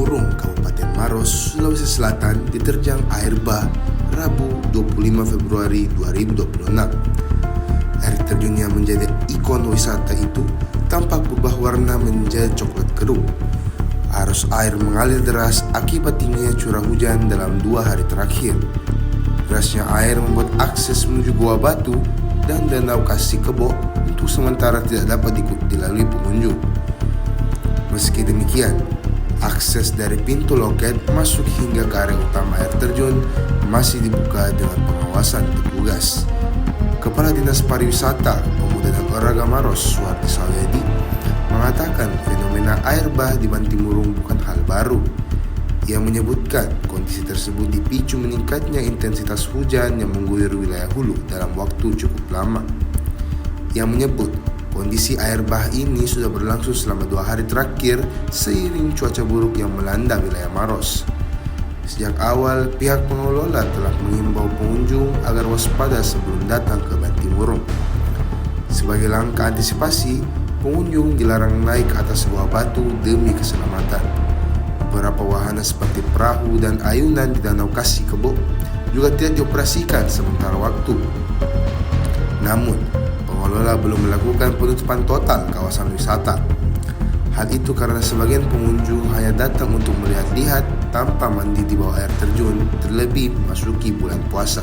Murung, Kabupaten Maros, Sulawesi Selatan diterjang air bah Rabu 25 Februari 2026. Air terjun yang menjadi ikon wisata itu tampak berubah warna menjadi coklat keruh. Arus air mengalir deras akibat tingginya curah hujan dalam 2 hari terakhir. Derasnya air membuat akses menuju Goa Batu dan Danau Kasih Kebo untuk sementara tidak dapat dilalui pengunjung. Meski demikian, akses dari pintu loket masuk hingga ke area utama air terjun masih dibuka dengan pengawasan petugas. Kepala Dinas Pariwisata, Pemuda dan Olahraga Maros, Suharti Sawyadi, mengatakan fenomena air bah di Bantimurung bukan hal baru. Ia menyebutkan kondisi tersebut dipicu meningkatnya intensitas hujan yang mengguyur wilayah hulu dalam waktu cukup lama. Ia menyebut kondisi air bah ini sudah berlangsung selama 2 hari terakhir seiring cuaca buruk yang melanda wilayah Maros. Sejak awal, pihak pengelola telah mengimbau pengunjung agar waspada sebelum datang ke Bantimurung. Sebagai langkah antisipasi, pengunjung dilarang naik ke atas Goa Batu demi keselamatan. Beberapa wahana seperti perahu dan ayunan di Danau Kasih Kebo juga tidak dioperasikan sementara waktu. Namun, pengelola belum melakukan penutupan total kawasan wisata. Hal itu karena sebagian pengunjung hanya datang untuk melihat-lihat tanpa mandi di bawah air terjun, terlebih memasuki bulan puasa.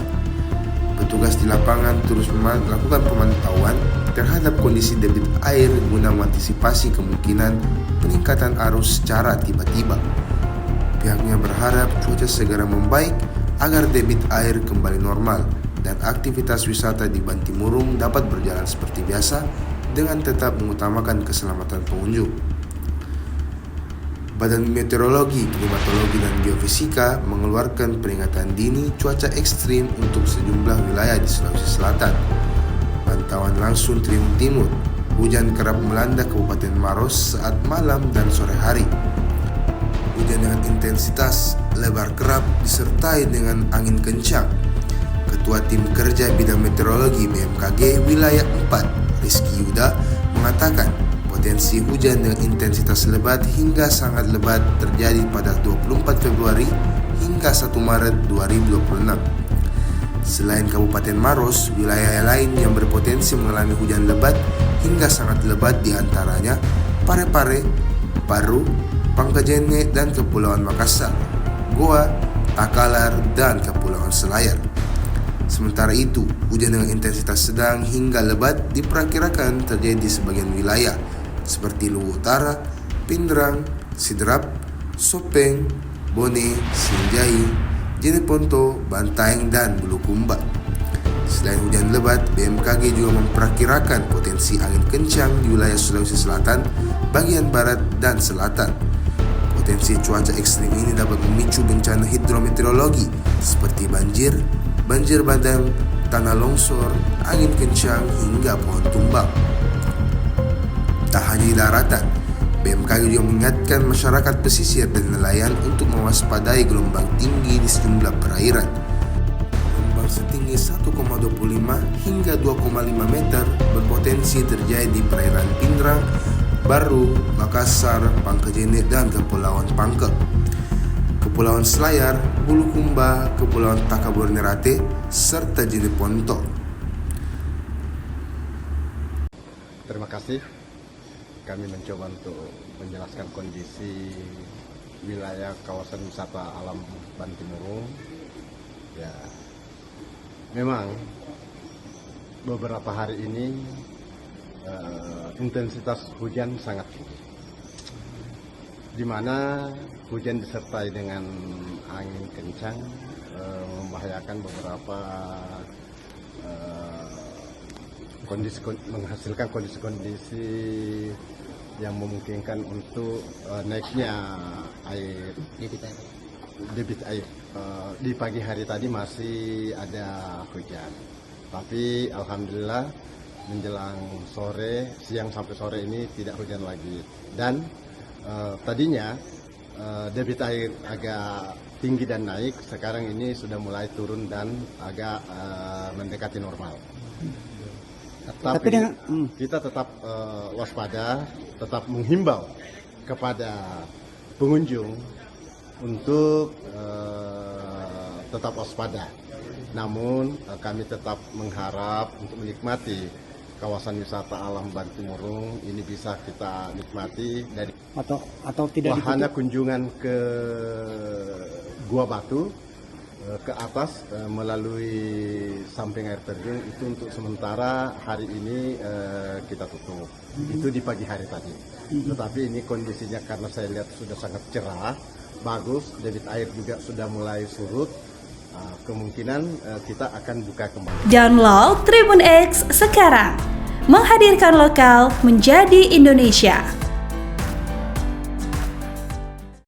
Petugas di lapangan terus melakukan pemantauan terhadap kondisi debit air guna mengantisipasi kemungkinan peningkatan arus secara tiba-tiba. Pihaknya berharap cuaca segera membaik agar debit air kembali normal dan aktivitas wisata di Bantimurung dapat berjalan seperti biasa dengan tetap mengutamakan keselamatan pengunjung. Badan Meteorologi, Klimatologi, dan Geofisika mengeluarkan peringatan dini cuaca ekstrim untuk sejumlah wilayah di Sulawesi Selatan. Pantauan langsung Tribun Timur, hujan kerap melanda Kabupaten Maros saat malam dan sore hari. Hujan dengan intensitas lebar kerap disertai dengan angin kencang. Ketua Tim Kerja Bidang Meteorologi BMKG Wilayah 4, Rizky Yuda, mengatakan potensi hujan dengan intensitas lebat hingga sangat lebat terjadi pada 24 Februari hingga 1 Maret 2026. Selain Kabupaten Maros, wilayah lain yang berpotensi mengalami hujan lebat hingga sangat lebat diantaranya Parepare, Paru, Pangkajene, dan Kepulauan Makassar, Goa, Takalar, dan Kepulauan Selayar. Sementara itu, hujan dengan intensitas sedang hingga lebat diperkirakan terjadi di sebagian wilayah seperti Luwu Utara, Pindrang, Sidrap, Sopeng, Bone, Sinjai, Jeneponto, Bantaeng, dan Bulukumba. Selain hujan lebat, BMKG juga memperkirakan potensi angin kencang di wilayah Sulawesi Selatan, bagian barat, dan selatan. Potensi cuaca ekstrim ini dapat memicu bencana hidrometeorologi seperti banjir bandang, tanah longsor, angin kencang, hingga pohon tumbang. Tak hanya di daratan, BMKG juga mengingatkan masyarakat pesisir dan nelayan untuk mewaspadai gelombang tinggi di sejumlah perairan. Gelombang setinggi 1,25 hingga 2,5 meter berpotensi terjadi di perairan Pindrang, Baru, Makassar, Pangkajene, dan Kepulauan Pangkep, Kepulauan Selayar, Bulukumba, Kepulauan Takabonerate, serta Jeneponto. Terima kasih. Kami mencoba untuk menjelaskan kondisi wilayah kawasan wisata alam Bantimurung. Ya, memang beberapa hari ini intensitas hujan sangat tinggi, di mana hujan disertai dengan angin kencang membahayakan beberapa menghasilkan kondisi-kondisi yang memungkinkan untuk naiknya air, debit air. Di pagi hari tadi masih ada hujan, tapi alhamdulillah menjelang sore, siang sampai sore ini tidak hujan lagi. Dan tadinya debit air agak tinggi dan naik, sekarang ini sudah mulai turun dan agak mendekati normal. Tapi kita tetap waspada, tetap menghimbau kepada pengunjung untuk tetap waspada. Namun kami tetap mengharap untuk menikmati kawasan wisata alam Bantimurung ini bisa kita nikmati dari atau tidak wahana ditutup? kunjungan ke Gua Batu ke atas melalui samping air terjun itu untuk sementara hari ini kita tutup. Itu di pagi hari tadi. Tetapi ini kondisinya karena saya lihat sudah sangat cerah, bagus, debit air juga sudah mulai surut. Kemungkinan kita akan buka kembali. Download Tribun X sekarang, menghadirkan lokal menjadi Indonesia.